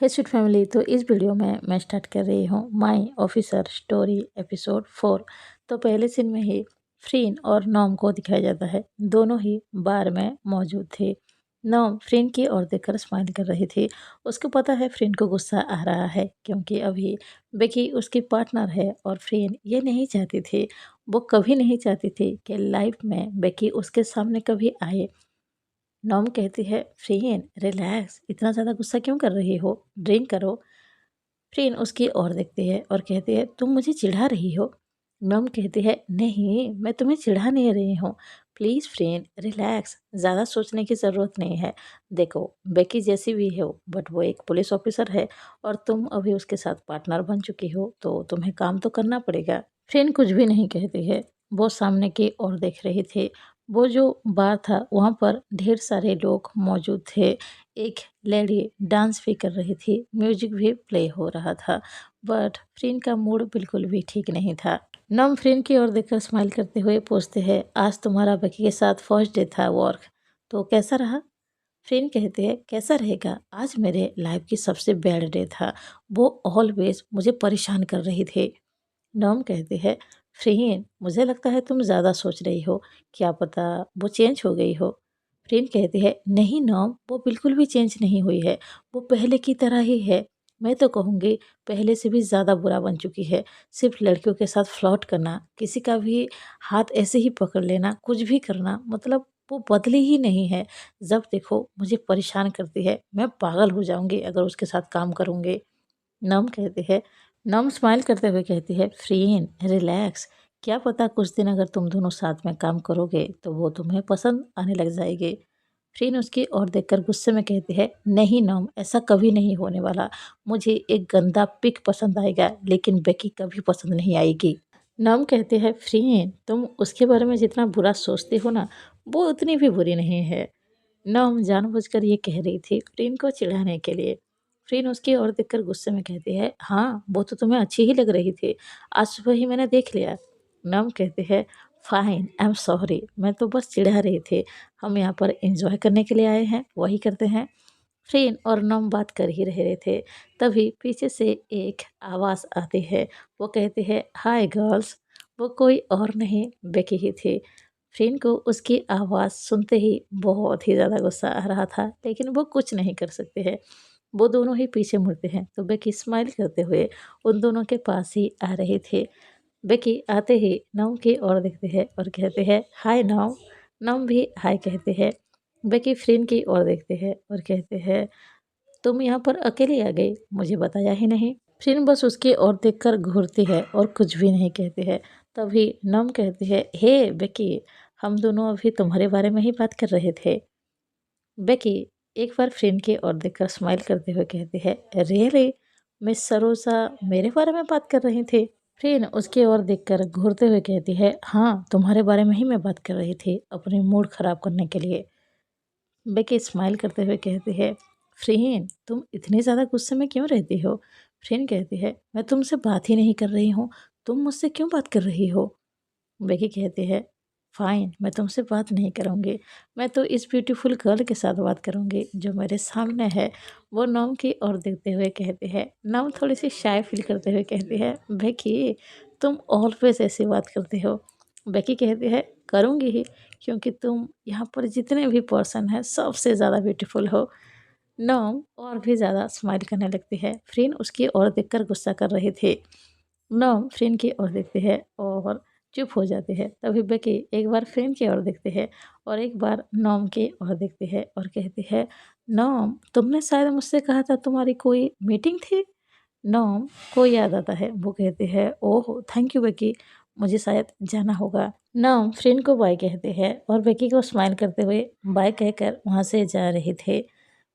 हे sweet family, तो इस video में मैं स्टार्ट कर रही हूँ माई ऑफिसर स्टोरी एपिसोड 4। तो पहले सीन में ही फ्रीन और नॉम को दिखाया जाता है। दोनों ही बार में मौजूद थे। नॉम फ्रीन की ओर देखकर स्माइल कर रही थी। उसको पता है फ्रीन को गुस्सा आ रहा है क्योंकि अभी बेकी उसकी पार्टनर है और फ्रीन ये नहीं चाहती थी, वो कभी नहीं चाहती थी कि लाइफ में बेकी उसके सामने कभी आए। नॉम कहती है, फ्रीन रिलैक्स, इतना ज़्यादा गुस्सा क्यों कर रही हो, ड्रिंक करो। फ्रीन उसकी ओर देखती है और कहती है, तुम मुझे चिढ़ा रही हो। नॉम कहती है, नहीं मैं तुम्हें चिढ़ा नहीं रही हूँ, प्लीज़ फ्रेंड रिलैक्स, ज़्यादा सोचने की ज़रूरत नहीं है। देखो बेकी जैसी भी हो बट वो एक पुलिस ऑफिसर है और तुम अभी उसके साथ पार्टनर बन चुकी हो तो तुम्हें काम तो करना पड़ेगा। फ्रेंड कुछ भी नहीं कहती है, वो सामने की ओर देख रही थी। वो जो बार था वहाँ पर ढेर सारे लोग मौजूद थे। एक लेडी डांस भी कर रही थी, म्यूजिक भी प्ले हो रहा था, बट फ्रेंड का मूड बिल्कुल भी ठीक नहीं था। नम फ्रेंड की ओर देखकर स्माइल करते हुए पूछते हैं, आज तुम्हारा बेकी के साथ फर्स्ट डे था वर्क, तो कैसा रहा। फ्रेंड कहते हैं, कैसा रहेगा, आज मेरे लाइफ की सबसे बैड डे था, वो ऑलवेज मुझे परेशान कर रही थी। नॉम कहते हैं, फ्रेंड मुझे लगता है तुम ज़्यादा सोच रही हो, क्या पता वो चेंज हो गई हो। फ्रेंड कहती है, नहीं नॉम वो बिल्कुल भी चेंज नहीं हुई है, वो पहले की तरह ही है। मैं तो कहूँगी पहले से भी ज़्यादा बुरा बन चुकी है। सिर्फ लड़कियों के साथ फ्लर्ट करना, किसी का भी हाथ ऐसे ही पकड़ लेना, कुछ भी करना, मतलब वो बदली ही नहीं है। जब देखो मुझे परेशान करती है, मैं पागल हो जाऊंगी अगर उसके साथ काम करूंगी। नम कहती है, नम स्माइल करते हुए कहती है, फ्रीन रिलैक्स, क्या पता कुछ दिन अगर तुम दोनों साथ में काम करोगे तो वो तुम्हें पसंद आने लग जाएगी। फ्रीन उसकी ओर देखकर गुस्से में कहती है, नहीं नम ऐसा कभी नहीं होने वाला, मुझे एक गंदा पिक पसंद आएगा लेकिन बेकी कभी पसंद नहीं आएगी। नम कहती है, फ्रीन तुम उसके बारे में जितना बुरा सोचती हो ना, वो उतनी भी बुरी नहीं है। नम जानबूझकर ये कह रही थी फ्रीन को चिढ़ाने के लिए। फ्रीन उसकी ओर देखकर गुस्से में कहती है, हाँ वो तो तुम्हें अच्छी ही लग रही थी, आज सुबह ही मैंने देख लिया। नम कहते हैं, फाइन आई एम सॉरी, मैं तो बस चिढ़ा रही थी, हम यहाँ पर एंजॉय करने के लिए आए हैं, वही करते हैं। फ्रेन और नम बात कर ही रहे थे, तभी पीछे से एक आवाज़ आती है। वो कहते हैं, हाय गर्ल्स। वो कोई और नहीं बेकी ही थी। फ्रेन को उसकी आवाज़ सुनते ही बहुत ही ज़्यादा गुस्सा आ रहा था, लेकिन वो कुछ नहीं कर सकते हैं। वो दोनों ही पीछे मुड़ते हैं तो बेकी स्माइल करते हुए उन दोनों के पास ही आ रहे थे। बेकी आते ही नम की ओर देखते हैं और कहते हैं, हाय नम। नम भी हाय कहते हैं। बेकी फ्रेन की ओर देखते हैं और कहते हैं, तुम यहाँ पर अकेले आ गई, मुझे बताया ही नहीं। फ्रेन बस उसकी ओर देखकर घूरती है और कुछ भी नहीं कहती है। तभी नम कहती है, हे बेकी, हम दोनों अभी तुम्हारे बारे में ही बात कर रहे थे। बेकी एक बार फ्रेंड की ओर देखकर स्माइल करते हुए कहती है, रियली मिस सरोजा मेरे बारे में बात कर रही थी। फ्रेंड उसकी ओर देखकर घूरते हुए कहती है, हाँ तुम्हारे बारे में ही मैं बात कर रही थी, अपनी मूड खराब करने के लिए। बेकी स्माइल करते हुए कहती है, फ्रेंड तुम इतनी ज़्यादा गुस्से में क्यों रहती हो। फ्रेंड कहती है, मैं तुमसे बात ही नहीं कर रही हूँ, तुम मुझसे क्यों बात कर रही हो। बेकी कहती है, फाइन मैं तुमसे बात नहीं करूँगी, मैं तो इस ब्यूटीफुल गर्ल के साथ बात करूँगी जो मेरे सामने है। वो नॉम की ओर देखते हुए कहती है। नॉम थोड़ी सी शाय फील करते हुए कहती है, बेकी तुम ऑलवेज ऐसी बात करती हो। बेकी कहती है, करूँगी ही, क्योंकि तुम यहाँ पर जितने भी पर्सन हैं सबसे ज़्यादा ब्यूटीफुल हो। नॉम और भी ज़्यादा स्माइल करने लगती है। फ्रेंड उसकी ओर देखकर गुस्सा कर रही थी। नॉम फ्रेंड की ओर देखती है और चुप हो जाती है। तभी बेकी एक बार फ्रेंड की ओर देखती है और एक बार नॉम की ओर देखती है और कहती है, नॉम तुमने शायद मुझसे कहा था तुम्हारी कोई मीटिंग थी। नॉम को याद आता है, वो कहती है, ओह थैंक यू बेकी, मुझे शायद जाना होगा। नॉम फ्रेंड को बाय कहते हैं और बेकी को स्माइल करते हुए बाय कहकर वहाँ से जा रहे थे।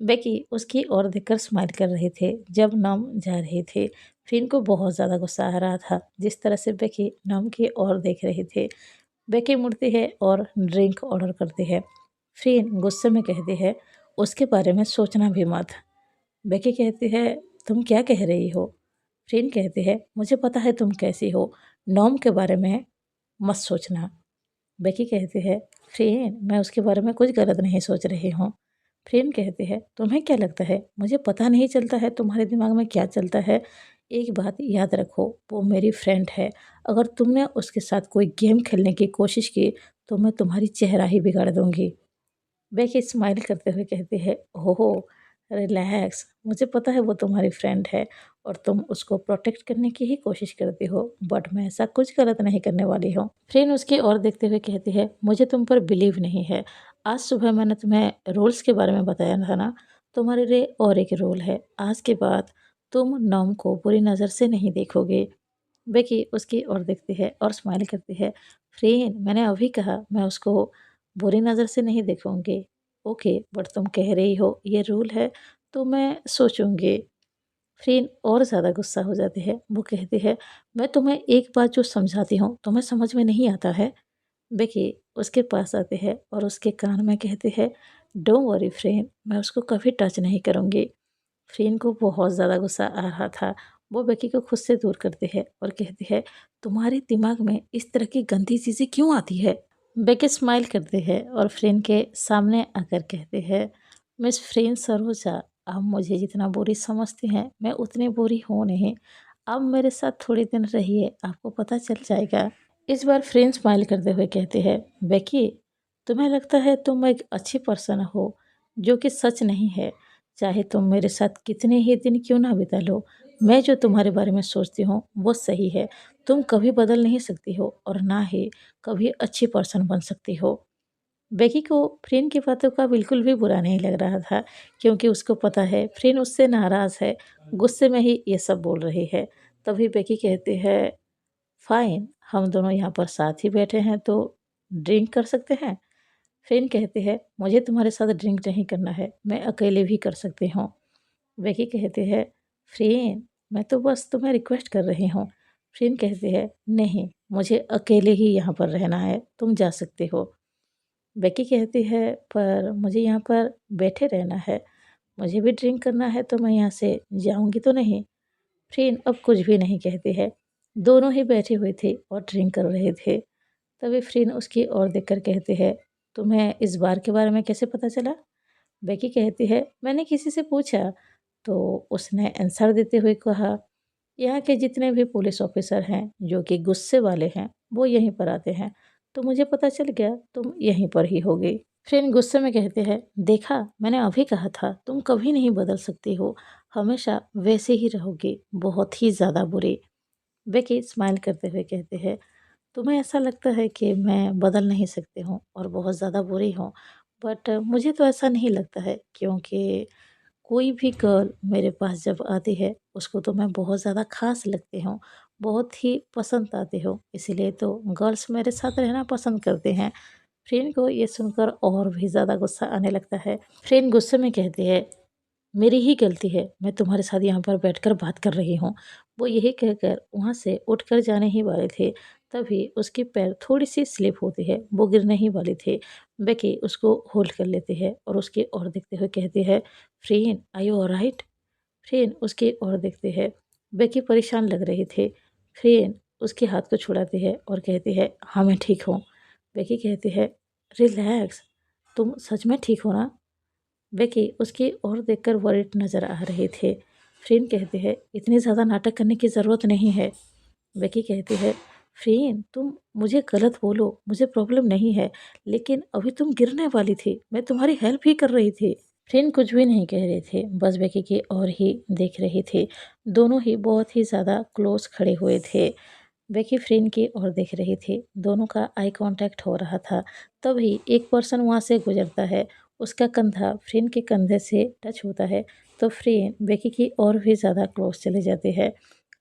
बेकी उसकी ओर देखकर स्माइल कर रहे थे जब नम जा रहे थे। फ्रेंड को बहुत ज़्यादा गुस्सा आ रहा था जिस तरह से बेकी नम की ओर देख रहे थे। बेकी मुड़ती है और ड्रिंक ऑर्डर करती है। फ्रेंड गुस्से में कहती है, उसके बारे में सोचना भी मत। बेकी कहती है, तुम क्या कह रही हो। फ्रेंड कहती है, मुझे पता है तुम कैसी हो, नॉम के बारे में मत सोचना। बेकी कहती है, फ्रेंड मैं उसके बारे में कुछ गलत नहीं सोच रही हूँ। फ्रेंड कहते हैं, तुम्हें क्या लगता है मुझे पता नहीं चलता है तुम्हारे दिमाग में क्या चलता है? एक बात याद रखो, वो मेरी फ्रेंड है। अगर तुमने उसके साथ कोई गेम खेलने की कोशिश की तो मैं तुम्हारी चेहरा ही बिगाड़ दूंगी। बेकी स्माइल करते हुए कहती है, ओहो रिलैक्स, मुझे पता है वो तुम्हारी फ्रेंड है और तुम उसको प्रोटेक्ट करने की ही कोशिश करती हो, बट मैं ऐसा कुछ गलत नहीं करने वाली हूँ। फ्रेंड उसकी ओर देखते हुए कहती है, मुझे तुम पर बिलीव नहीं है। आज सुबह मैंने तुम्हें रूल्स के बारे में बताया था ना, तुम्हारे लिए और एक रूल है, आज के बाद तुम नॉम को बुरी नज़र से नहीं देखोगे। बेकी उसकी ओर देखती है और स्माइल करती है, फ्रेंड मैंने अभी कहा मैं उसको बुरी नज़र से नहीं देखूंगी। ओके बट तुम कह रही हो ये रूल है तो मैं सोचूंगी। फ्रेंड और ज़्यादा गुस्सा हो जाती है, वो कहती है, मैं तुम्हें एक बात जो समझाती हूँ तुम्हें समझ में नहीं आता है? बेकी उसके पास आते हैं और उसके कान में कहते हैं, डोंट वरी फ्रेंड, मैं उसको कभी टच नहीं करूँगी। फ्रेंड को बहुत ज़्यादा गुस्सा आ रहा था। वो बेकी को खुद से दूर करती है और कहती है, तुम्हारे दिमाग में इस तरह की गंदी चीज़ें क्यों आती है? बेकी स्माइल करती है और फ्रेंड के सामने आकर कहती है, मिस फ्रेंड सरोजा, आप मुझे जितना बुरी समझती हैं मैं उतनी बुरी हूँ नहीं। आप मेरे साथ थोड़े दिन रहिए, आपको पता चल जाएगा। इस बार फ्रेंड स्माइल करते हुए कहते हैं, बेकी तुम्हें लगता है तुम एक अच्छी पर्सन हो, जो कि सच नहीं है। चाहे तुम मेरे साथ कितने ही दिन क्यों ना बिता लो, मैं जो तुम्हारे बारे में सोचती हूँ वो सही है। तुम कभी बदल नहीं सकती हो और ना ही कभी अच्छी पर्सन बन सकती हो। बेकी को फ्रेंड की बातों का बिल्कुल भी बुरा नहीं लग रहा था, क्योंकि उसको पता है फ्रेंड उससे नाराज़ है, गुस्से में ही ये सब बोल रही है। तभी बेकी कहती है, फाइन, हम दोनों यहाँ पर साथ ही बैठे हैं तो ड्रिंक कर सकते हैं। फ्रेंड कहती है, मुझे तुम्हारे साथ ड्रिंक नहीं करना है, मैं अकेले भी कर सकती हूँ। बेकी कहती है, फ्रेंड मैं तो बस तुम्हें रिक्वेस्ट कर रही हूँ। फ्रेंड कहती है, नहीं मुझे अकेले ही यहाँ पर रहना है, तुम जा सकते हो। बेकी कहती है, पर मुझे यहाँ पर बैठे रहना है, मुझे भी ड्रिंक करना है तो मैं यहाँ से जाऊँगी तो नहीं। फ्रेंड अब कुछ भी नहीं कहती है। दोनों ही बैठे हुए थे और ड्रिंक कर रहे थे। तभी फ्रेंड उसकी ओर देखकर कहते हैं, तुम्हें इस बार के बारे में कैसे पता चला? बेकी कहती है, मैंने किसी से पूछा तो उसने आंसर देते हुए कहा, यहाँ के जितने भी पुलिस ऑफिसर हैं जो कि गुस्से वाले हैं वो यहीं पर आते हैं, तो मुझे पता चल गया तुम यहीं पर ही होगी। फ्रेंड गुस्से में कहते हैं, देखा मैंने अभी कहा था तुम कभी नहीं बदल सकती हो, हमेशा वैसे ही रहोगी, बहुत ही ज़्यादा बुरी। बेकी स्माइल करते हुए कहते हैं, तुम्हें ऐसा लगता है कि मैं बदल नहीं सकती हूँ और बहुत ज़्यादा बुरी हूँ, बट मुझे तो ऐसा नहीं लगता है, क्योंकि कोई भी गर्ल मेरे पास जब आती है उसको तो मैं बहुत ज़्यादा ख़ास लगती हूँ, बहुत ही पसंद आती हूँ, इसीलिए तो गर्ल्स मेरे साथ रहना पसंद करते हैं। फ्रेंड को ये सुनकर और भी ज़्यादा गुस्सा आने लगता है। फ्रेंड गुस्से में कहती है, मेरी ही गलती है, मैं तुम्हारे साथ यहाँ पर बैठकर बात कर रही हूँ। वो यही कहकर वहाँ से उठकर जाने ही वाले थे, तभी उसकी पैर थोड़ी-सी स्लिप होती है, वो गिरने ही वाली थे। बेकी उसको होल्ड कर लेती है और उसकी ओर देखते हुए कहती है, friend are you alright? Friend उसकी ओर देखती है। बेकी परेशान लग रही थी। फ्रेंड उसके हाथ को छुड़ाती है और कहती है, हाँ मैं ठीक हूँ। बेकी कहती है, रिलैक्स, तुम सच में ठीक हो ना? बेकी उसकी ओर देखकर वरिड नज़र आ रहे थे। फ्रेंड कहते हैं, इतनी ज़्यादा नाटक करने की ज़रूरत नहीं है। बेकी कहती है, फ्रेंड तुम मुझे गलत बोलो, मुझे प्रॉब्लम नहीं है, लेकिन अभी तुम गिरने वाली थी, मैं तुम्हारी हेल्प ही कर रही थी। फ्रेंड कुछ भी नहीं कह रहे थे, बस बेकी की ओर ही देख रहे थे। दोनों ही बहुत ही ज़्यादा क्लोज खड़े हुए थे। बेकी फ्रेंड की ओर देख रही थी, दोनों का आई कांटेक्ट हो रहा था। तभी एक पर्सन वहाँ से गुजरता है, उसका कंधा फ्रेंड के कंधे से टच होता है, तो फ्रेंड बेकी की और भी ज़्यादा क्लोज चले जाते हैं।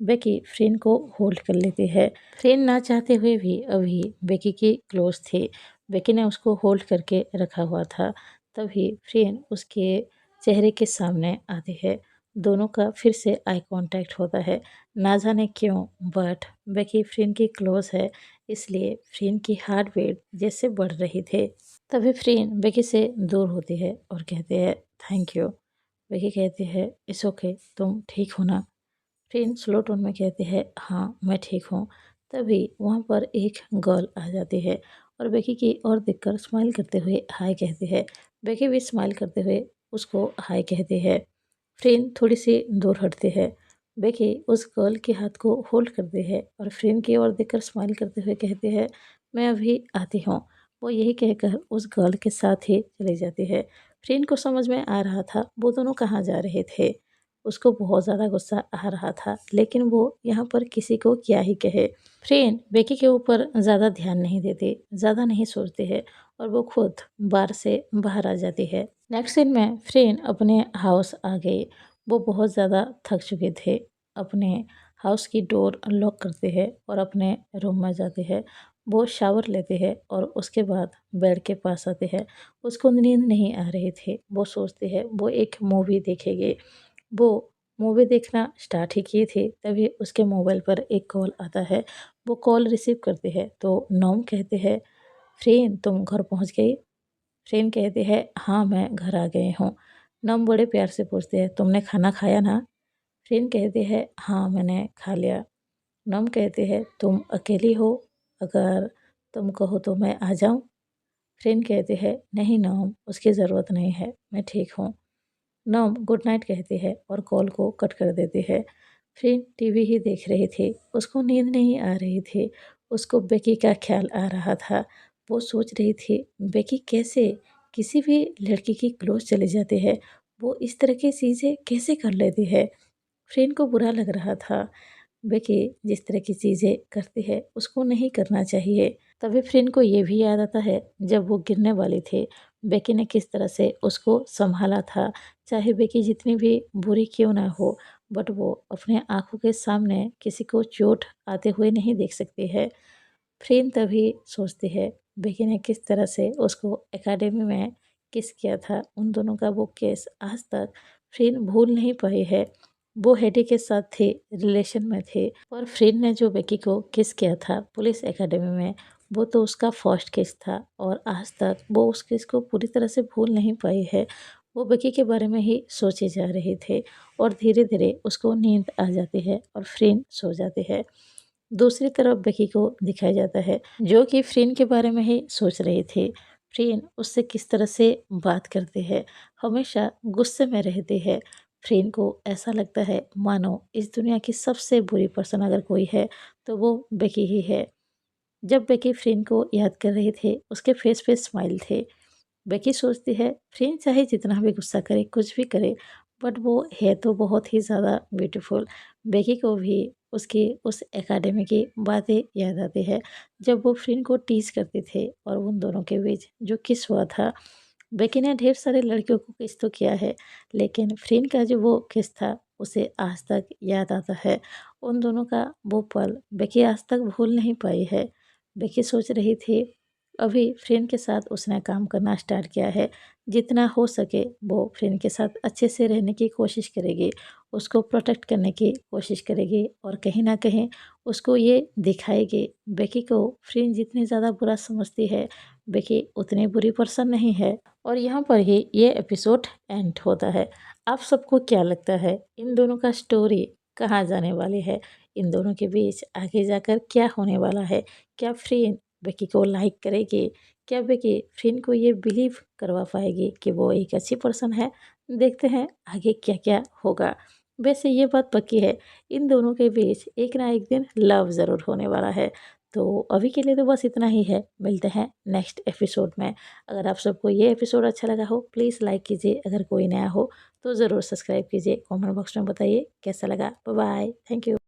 बेकी फ्रेंड को होल्ड कर लेती है। फ्रेंड ना चाहते हुए भी अभी बेकी की क्लोज थे। बेकी ने उसको होल्ड करके रखा हुआ था। तभी फ्रेंड उसके चेहरे के सामने आती है। दोनों का फिर से आई कांटेक्ट होता है। ना जाने क्यों, बट बेकी फ्रेंड की क्लोज है, इसलिए फ्रेंड की हार्ट बीट जैसे बढ़ रही थे। तभी फ्रेंड बेकी से दूर होती है और कहते हैं, थैंक यू। बेकी कहती है, इट्स ओके, तुम ठीक हो ना? फ्रेंड स्लो टोन में कहती है, हाँ मैं ठीक हूँ। तभी वहाँ पर एक गर्ल आ जाती है और बेकी की ओर देखकर स्माइल करते हुए हाय कहती है। बेकी भी स्माइल करते हुए उसको हाय कहती है। फ्रेन थोड़ी सी दूर हटती है। बेकी उस गर्ल के हाथ को होल्ड करती है और फ्रेन की ओर देखकर स्माइल करते हुए कहती है, मैं अभी आती हूँ। वो यही कहकर उस गर्ल के साथ ही चली जाती है। फ्रेन को समझ में आ रहा था वो दोनों कहाँ जा रहे थे। उसको बहुत ज़्यादा गुस्सा आ रहा था, लेकिन वो यहाँ पर किसी को क्या ही कहे। फ्रेन बेकी के ऊपर ज़्यादा ध्यान नहीं देती, ज़्यादा नहीं सोचती है और वो खुद बार से बाहर आ जाती है। नेक्स्ट सीन में फ्रेन अपने हाउस आ गई। वो बहुत ज़्यादा थक चुके थे। अपने हाउस की डोर लॉक करते हैं और अपने रूम में जाते हैं। वो शावर लेते हैं और उसके बाद बेड के पास आते हैं। उसको नींद नहीं आ रही थी। वो सोचते हैं वो एक मूवी देखेंगे। वो मूवी देखना स्टार्ट ही किए थे, तभी उसके मोबाइल पर एक कॉल आता है। वो कॉल रिसीव करते हैं तो नॉम कहते हैं, फ्रेन तुम घर पहुंच गई? फ्रेन कहते हैं, हाँ मैं घर आ गए हूँ। नॉम बड़े प्यार से पूछते हैं, तुमने खाना खाया ना? फ्रेन कहते हैं, हाँ मैंने खा लिया। नॉम कहते हैं, तुम अकेली हो? अगर तुम कहो तो मैं आ जाऊँ? फ्रेन कहते हैं, नहीं नॉम, उसकी ज़रूरत नहीं है, मैं ठीक हूँ। नॉम गुड नाइट कहती है और कॉल को कट कर देती है। फ्रेंड टीवी ही देख रही थी। उसको नींद नहीं आ रही थी। उसको बेकी का ख्याल आ रहा था। वो सोच रही थी बेकी कैसे किसी भी लड़की की क्लोज चली जाती है। वो इस तरह की चीज़ें कैसे कर लेती है। फ्रेंड को बुरा लग रहा था। बेकी जिस तरह की चीज़ें करती है उसको नहीं करना चाहिए। तभी फ्रेंड को ये भी याद आता है जब वो गिरने वाली थी, बेकी ने किस तरह से उसको संभाला था। चाहे बेकी जितनी भी बुरी क्यों ना हो, बट वो अपने आँखों के सामने किसी को चोट आते हुए नहीं देख सकती है। फ्रेंड तभी सोचती है बेकी ने किस तरह से उसको एकेडमी में किस किया था। उन दोनों का वो केस आज तक फ्रेंड भूल नहीं पाई है। वो हेडी के साथ थे, रिलेशन में थे और फ्रेंड ने जो बेकी को किस किया था पुलिस एकेडमी में, वो तो उसका फर्स्ट केस था और आज तक वो उस केस को पूरी तरह से भूल नहीं पाई है। वो बेकी के बारे में ही सोचे जा रहे थे और धीरे धीरे उसको नींद आ जाती है और फ्रेंड सो जाती है। दूसरी तरफ बेकी को दिखाया जाता है जो कि फ्रेंड के बारे में ही सोच रही थी। फ्रेंड उससे किस तरह से बात करते हैं, हमेशा गुस्से में रहते हैं। फ्रेंड को ऐसा लगता है मानो इस दुनिया की सबसे बुरी पर्सन अगर कोई है तो वो बेकी ही है। जब बेकी फ्रेंड को याद कर रही थी उसके फेस पे स्माइल थे। बेकी सोचती है फ्रेंड चाहे जितना भी गुस्सा करे कुछ भी करे, बट वो है तो बहुत ही ज़्यादा ब्यूटीफुल। बेकी को भी उसकी उस एकेडमी की बातें याद आती है जब वो फ्रेंड को टीज करते थे और उन दोनों के बीच जो किस हुआ था। बेकी ने ढेर सारे लड़कियों को किस तो किया है, लेकिन फ्रेंड का जो वो किस था उसे आज तक याद आता है। उन दोनों का वो पल बेकी आज तक भूल नहीं पाई है। बेकी सोच रही थी अभी फ्रेंड के साथ उसने काम करना स्टार्ट किया है। जितना हो सके वो फ्रेंड के साथ अच्छे से रहने की कोशिश करेगी, उसको प्रोटेक्ट करने की कोशिश करेगी और कहीं न कहीं उसको ये दिखाएगी बेकी को फ्रेंड जितनी ज़्यादा बुरा समझती है, बेकी उतनी बुरी पर्सन नहीं है। और यहाँ पर ही ये एपिसोड एंड होता है। आप सबको क्या लगता है इन दोनों का स्टोरी कहाँ जाने वाली है? इन दोनों के बीच आगे जाकर क्या होने वाला है? क्या फ्रेंड बेकी को लाइक करेगी? क्या बेकी फ्रेंड को ये बिलीव करवा पाएगी कि वो एक अच्छी पर्सन है? देखते हैं आगे क्या-क्या होगा। वैसे ये बात पक्की है, इन दोनों के बीच एक ना एक दिन लव ज़रूर होने वाला है। तो अभी के लिए तो बस इतना ही है, मिलते हैं नेक्स्ट एपिसोड में। अगर आप सबको ये एपिसोड अच्छा लगा हो प्लीज़ लाइक कीजिए, अगर कोई नया हो तो ज़रूर सब्सक्राइब कीजिए। कमेंट बॉक्स में बताइए कैसा लगा। Bye bye, thank you.